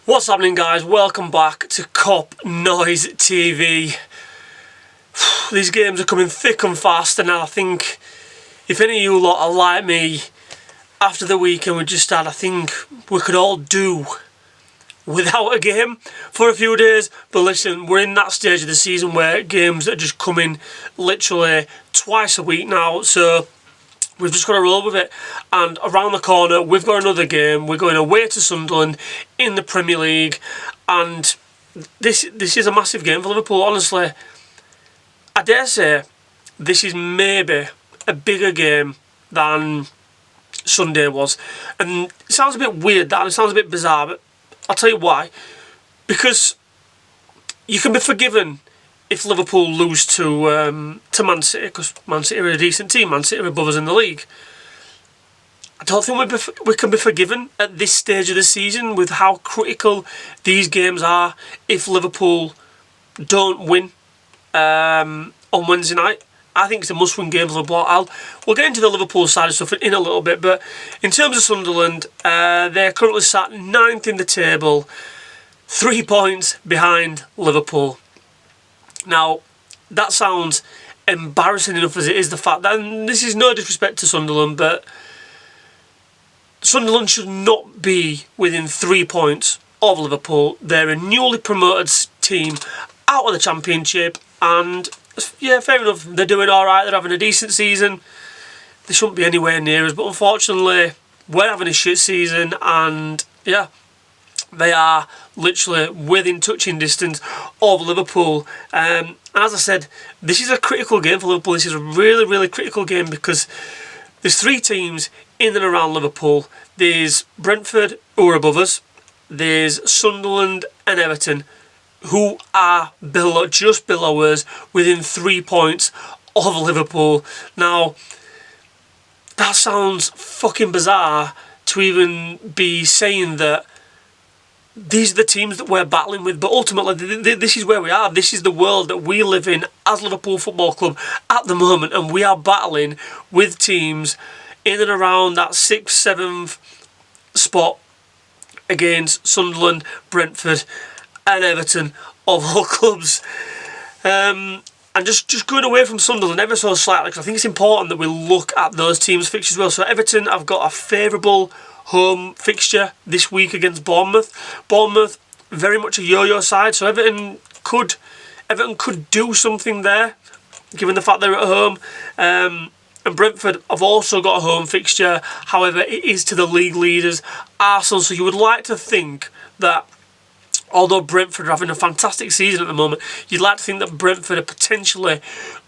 What's happening, guys? Welcome back to Cop Noise TV. These games are coming thick and fast, and I think if any of you lot are like me, after the weekend we just had, I think we could all do without a game for a few days. But listen, we're in that stage of the season where games are just coming literally twice a week now, so we've just got to roll with it. And around the corner, we've got another game. We're going away to Sunderland in the Premier League. And this is a massive game for Liverpool. Honestly, I dare say this is maybe a bigger game than Sunday was. And it sounds a bit weird, that, and it sounds a bit bizarre, but I'll tell you why. Because you can be forgiven if Liverpool lose to Man City, because Man City are a decent team. Man City are above us in the league. I don't think we can be forgiven at this stage of the season with how critical these games are if Liverpool don't win on Wednesday night. I think it's a must-win game for Liverpool. We'll get into the Liverpool side of stuff in a little bit, but in terms of Sunderland, they're currently sat 9th in the table, 3 points behind Liverpool. Now, that sounds embarrassing enough as it is, the fact that, and this is no disrespect to Sunderland, but Sunderland should not be within 3 points of Liverpool. They're a newly promoted team out of the Championship, and yeah, fair enough, they're doing alright, they're having a decent season. They shouldn't be anywhere near us, but unfortunately, we're having a shit season, and yeah, they are literally within touching distance of Liverpool. And as I said, this is a critical game for Liverpool. This is a really, really critical game because there's 3 teams in and around Liverpool. There's Brentford, who are above us. There's Sunderland and Everton, who are just below us, within 3 points of Liverpool. Now, that sounds fucking bizarre to even be saying that these are the teams that we're battling with, but ultimately this is where we are. This is the world that we live in as Liverpool Football Club at the moment, and we are battling with teams in and around that 6th, 7th spot against Sunderland, Brentford and Everton, of all clubs. And just going away from Sunderland ever so slightly, because I think it's important that we look at those teams' fixtures as well. So Everton have got a favourable home fixture this week against Bournemouth. Bournemouth, very much a yo-yo side, so Everton could do something there, given the fact they're at home. And Brentford have also got a home fixture, however, it is to the league leaders, Arsenal. So you would like to think that, although Brentford are having a fantastic season at the moment, you'd like to think that Brentford are potentially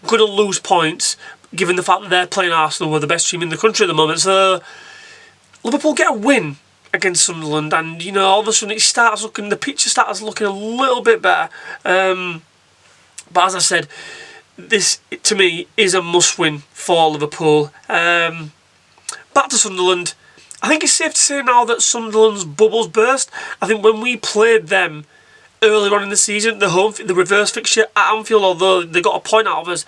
going to lose points, given the fact that they're playing Arsenal, who are the best team in the country at the moment. So Liverpool get a win against Sunderland, and you know, all of a sudden the picture starts looking a little bit better. But as I said, this to me is a must-win for Liverpool. Back to Sunderland. I think it's safe to say now that Sunderland's bubbles burst. I think when we played them earlier on in the season, the reverse fixture at Anfield, although they got a point out of us,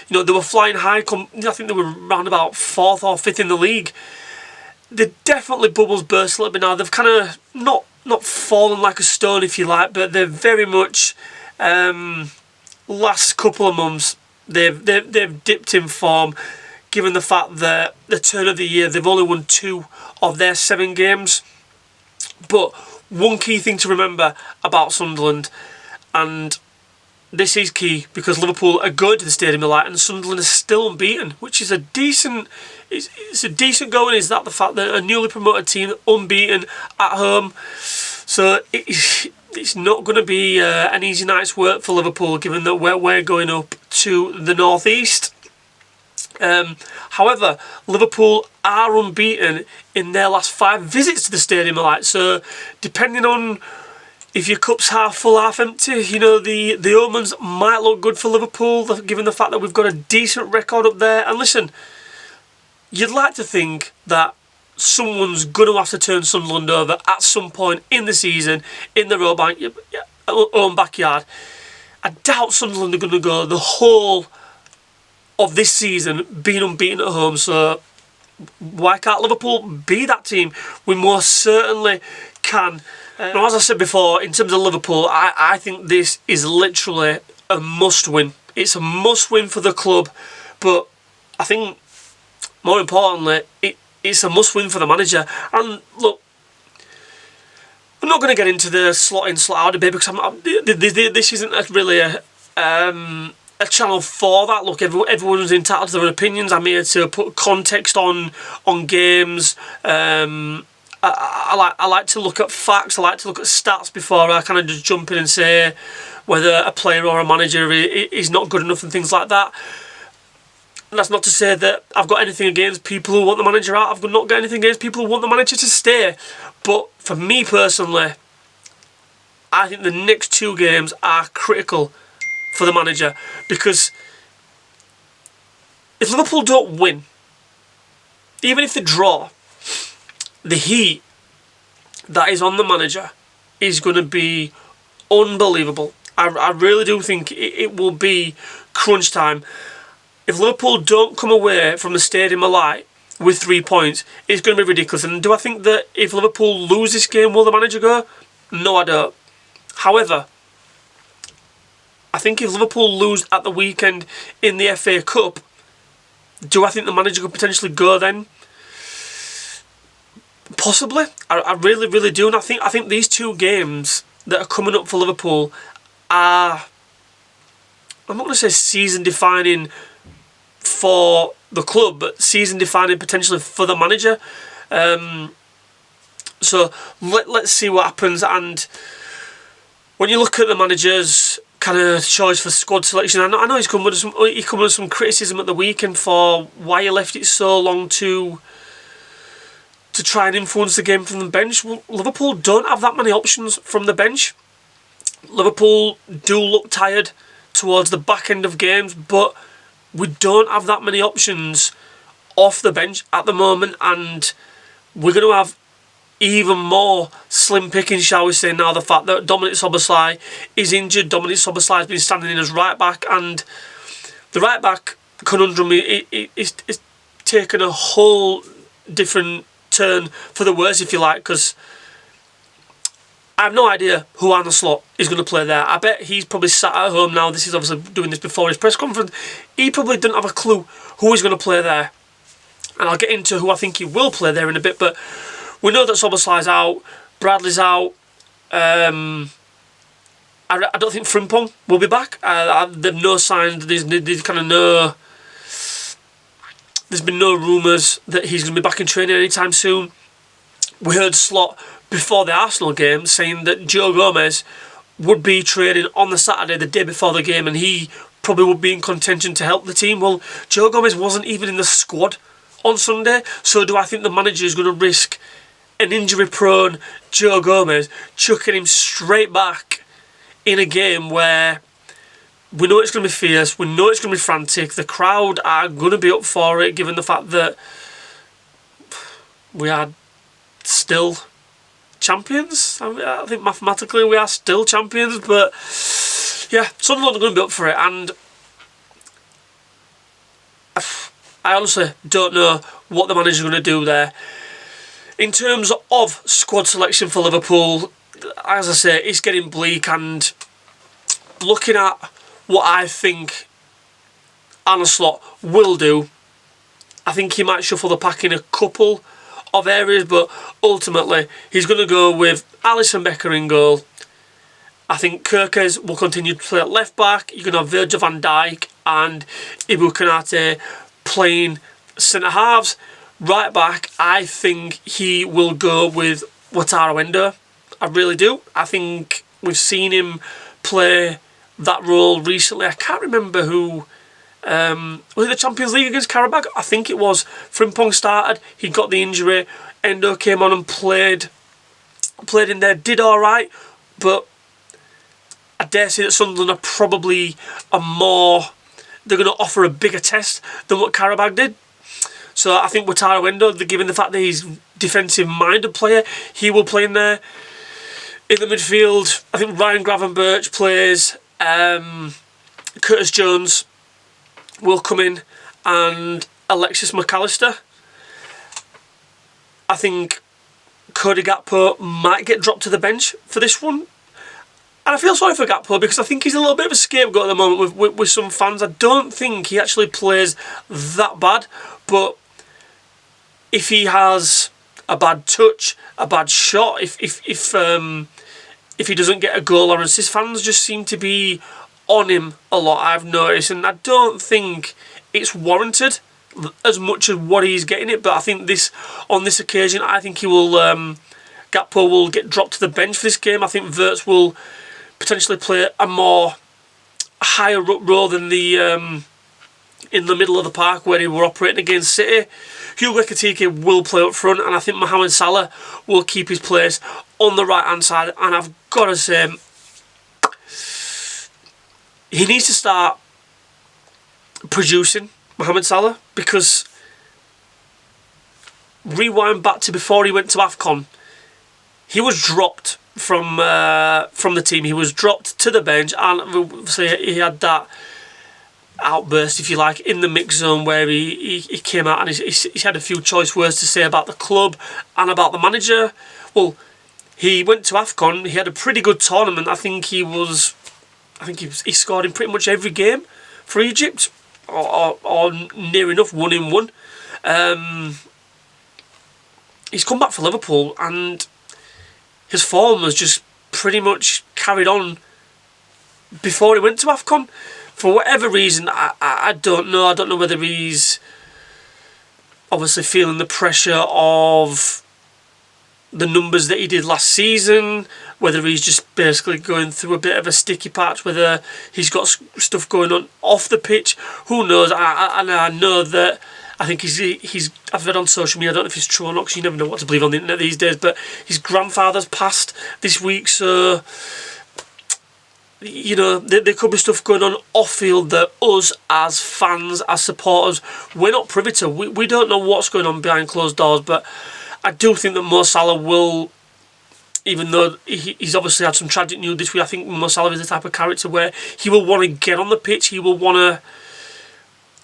you know, they were flying high. I think they were around about 4th or 5th in the league. They definitely bubbles burst a little bit now. They've kind of not fallen like a stone, if you like, but they're very much last couple of months they've dipped in form, given the fact that the turn of the year they've only won 2 of their 7 games. But one key thing to remember about Sunderland, and this is key because Liverpool are going to the Stadium of Light and Sunderland is still unbeaten, which is a decent. It's a decent going. Is that the fact that a newly promoted team unbeaten at home? So it's not going to be an easy night's work for Liverpool, given that we're going up to the northeast. However, Liverpool are unbeaten in their last 5 visits to the Stadium of Light. So depending on if your cup's half full, half empty, you know, the omens might look good for Liverpool, given the fact that we've got a decent record up there. And listen, you'd like to think that someone's going to have to turn Sunderland over at some point in the season in their own backyard. I doubt Sunderland are going to go the whole of this season being unbeaten at home, so why can't Liverpool be that team? We most certainly can. Now, as I said before, in terms of Liverpool, I think this is literally a must-win. It's a must-win for the club, but I think, more importantly, it's a must-win for the manager. And look, I'm not going to get into the slot in, slot out debate because this isn't really a channel for that. Look, everyone's entitled to their opinions. I'm here to put context on games. I like to look at facts. I like to look at stats before I kind of just jump in and say whether a player or a manager is not good enough and things like that. And that's not to say that I've got anything against people who want the manager out. I've not got anything against people who want the manager to stay. But for me personally, I think the next 2 games are critical for the manager, because if Liverpool don't win, even if they draw, the heat that is on the manager is going to be unbelievable. I really do think it will be crunch time. If Liverpool don't come away from the Stadium of Light with 3 points, it's going to be ridiculous. And do I think that if Liverpool lose this game, will the manager go? No, I don't. However, I think if Liverpool lose at the weekend in the FA Cup, do I think the manager could potentially go then? Possibly. I really, really do. And I think these 2 games that are coming up for Liverpool are, I'm not going to say season defining for the club, but season defining potentially for the manager. So let's see what happens. And when you look at the manager's kind of choice for squad selection, I know he's come with some criticism at the weekend for why he left it so long to try and influence the game from the bench. Well, Liverpool don't have that many options from the bench. Liverpool do look tired towards the back end of games, but we don't have that many options off the bench at the moment, and we're going to have even more slim picking, shall we say, now the fact that Dominic Szoboszlai is injured. Dominic Szoboszlai has been standing in as right back, and the right back conundrum is taken a whole different turn for the worse, if you like, because I have no idea who Arne Slot is going to play there. I bet he's probably sat at home now. This is obviously doing this before his press conference. He probably didn't have a clue who he's going to play there. And I'll get into who I think he will play there in a bit. But we know that Szoboszlai's out. Bradley's out. I don't think Frimpong will be back. There's no signs. There's been no rumours that he's going to be back in training anytime soon. We heard Slot before the Arsenal game saying that Joe Gomez would be training on the Saturday, the day before the game, and he probably would be in contention to help the team. Well, Joe Gomez wasn't even in the squad on Sunday, so do I think the manager is going to risk an injury-prone Joe Gomez chucking him straight back in a game where we know it's going to be fierce, we know it's going to be frantic, the crowd are going to be up for it, given the fact that we are still champions? I think mathematically we are still champions, but yeah, Sunderland are going to be up for it, and I honestly don't know what the manager's going to do there. In terms of squad selection for Liverpool, as I say, it's getting bleak, and looking at what I think Arne Slot will do, I think he might shuffle the pack in a couple of areas, but ultimately he's going to go with Alisson Becker in goal. I think Kerkez will continue to play at left back. You're going to have Virgil van Dijk and Ibu Konate playing centre halves. Right back, I think he will go with Wataru Endo. I really do. I think we've seen him play that role recently. I can't remember who. Was it the Champions League against Karabakh? I think it was. Frimpong started, he got the injury, Endo came on and played in there, did alright, but I dare say that Sunderland are probably they're going to offer a bigger test than what Karabakh did. So I think Wataru Endo, given the fact that he's a defensive-minded player, he will play in there. In the midfield, I think Ryan Gravenberch plays, Curtis Jones will come in, and Alexis McAllister. I think Cody Gakpo might get dropped to the bench for this one. And I feel sorry for Gakpo because I think he's a little bit of a scapegoat at the moment with some fans. I don't think he actually plays that bad, but if he has a bad touch, a bad shot, if he doesn't get a goal or assist, fans just seem to be on him a lot, I've noticed, and I don't think it's warranted as much as what he's getting it. But I think on this occasion, I think he will Gakpo will get dropped to the bench for this game. I think Wirtz will potentially play a more higher up role than the in the middle of the park where he were operating against City. Hugo Ekitike will play up front, and I think Mohamed Salah will keep his place on the right hand side. And I've got to say, he needs to start producing, Mohamed Salah, because rewind back to before he went to AFCON, he was dropped from the team. He was dropped to the bench, and obviously he had that outburst, if you like, in the mix zone where he came out and he had a few choice words to say about the club and about the manager. Well, he went to AFCON. He had a pretty good tournament. I think he scored in pretty much every game for Egypt, or near enough, 1-in-1. He's come back for Liverpool, and his form has just pretty much carried on before he went to AFCON. For whatever reason, I don't know. I don't know whether he's obviously feeling the pressure of the numbers that he did last season, whether he's just basically going through a bit of a sticky patch, whether he's got stuff going on off the pitch. Who knows? I know that I think I've read on social media, I don't know if it's true or not, because you never know what to believe on the internet these days, but his grandfather's passed this week, so you know, there could be stuff going on off field that us as fans, as supporters, we're not privy to. We don't know what's going on behind closed doors, but I do think that Mo Salah will, even though he's obviously had some tragic news this week, I think Mo Salah is the type of character where he will want to get on the pitch. He will want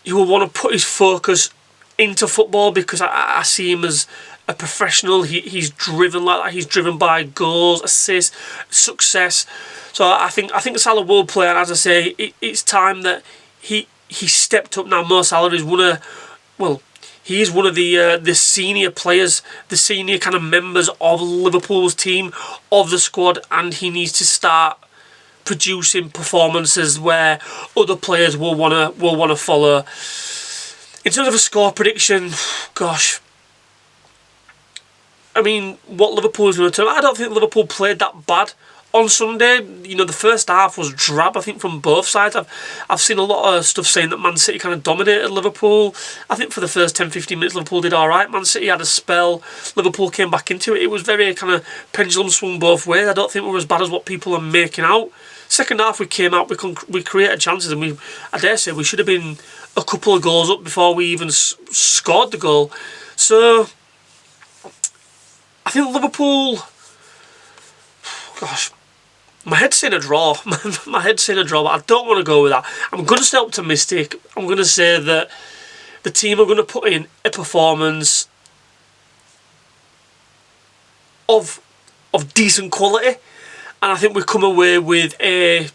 to put his focus into football, because I see him as a professional. He's driven like that. He's driven by goals, assists, success. So I think Salah will play, and as I say, it's time that he stepped up now. Mo Salah is he is one of the senior players, the senior kind of members of Liverpool's team, of the squad, and he needs to start producing performances where other players will wanna follow. In terms of a score prediction, gosh, I mean, what Liverpool is going to turn, I don't think Liverpool played that bad on Sunday. You know, the first half was drab, I think, from both sides. I've seen a lot of stuff saying that Man City kind of dominated Liverpool. I think for the first 10-15 minutes, Liverpool did alright. Man City had a spell. Liverpool came back into it. It was very kind of pendulum swung both ways. I don't think we were as bad as what people are making out. Second half, we came out, we created chances, and I dare say, we should have been a couple of goals up before we even scored the goal. So I think Liverpool, gosh, my head's saying a draw. My head's saying a draw, but I don't want to go with that. I'm going to stay optimistic. I'm going to say that the team are going to put in a performance of decent quality, and I think we come away with a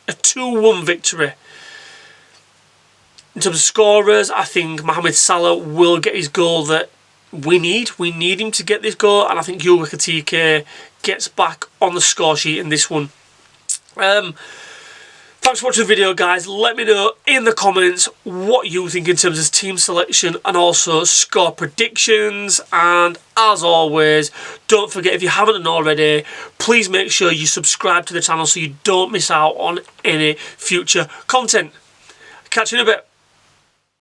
2-1 victory. In terms of scorers, I think Mohamed Salah will get his goal that we need. We need him to get this goal, and I think Hugo Ekitike gets back on the score sheet in this one. Thanks for watching the video, guys. Let me know in the comments what you think in terms of team selection and also score predictions. And as always, don't forget, if you haven't done already, please make sure you subscribe to the channel so you don't miss out on any future content. Catch you in a bit.